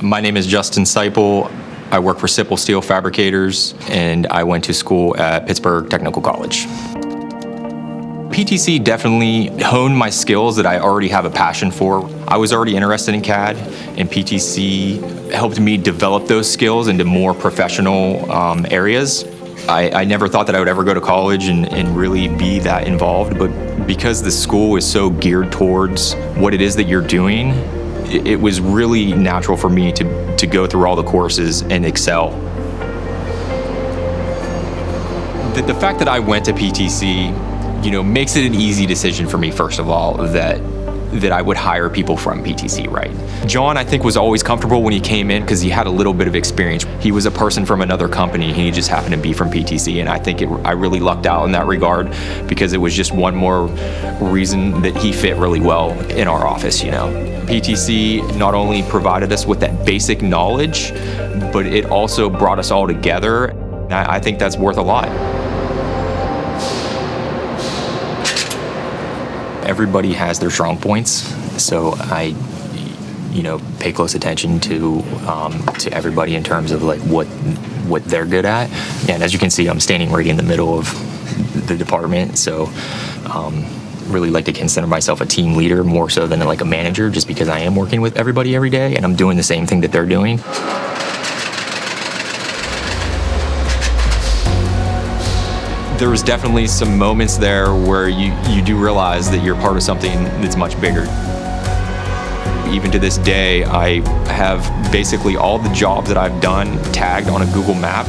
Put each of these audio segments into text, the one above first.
My name is Justin Seippel. I work for Sippel Steel Fabricators, and I went to school at Pittsburgh Technical College. PTC definitely honed my skills that I already have a passion for. I was already interested in CAD, and PTC helped me develop those skills into more professional areas. I never thought that I would ever go to college and really be that involved, but because the school is so geared towards what it is that you're doing, it was really natural for me to go through all the courses and excel. The fact that I went to PTC, makes it an easy decision for me, first of all, that I would hire people from PTC, right? John, I think, was always comfortable when he came in because he had a little bit of experience. He was a person from another company. He just happened to be from PTC, and I think I really lucked out in that regard because it was just one more reason that he fit really well in our office, PTC not only provided us with that basic knowledge, but it also brought us all together. I think that's worth a lot. Everybody has their strong points, so I, pay close attention to everybody in terms of like what they're good at. And as you can see, I'm standing right in the middle of the department, so really like to consider myself a team leader more so than like a manager, just because I am working with everybody every day and I'm doing the same thing that they're doing. There was definitely some moments there where you do realize that you're part of something that's much bigger. Even to this day, I have basically all the jobs that I've done tagged on a Google map.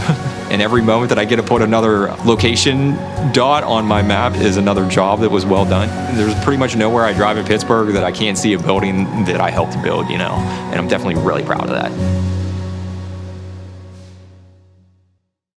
And every moment that I get to put another location dot on my map is another job that was well done. There's pretty much nowhere I drive in Pittsburgh that I can't see a building that I helped build, and I'm definitely really proud of that.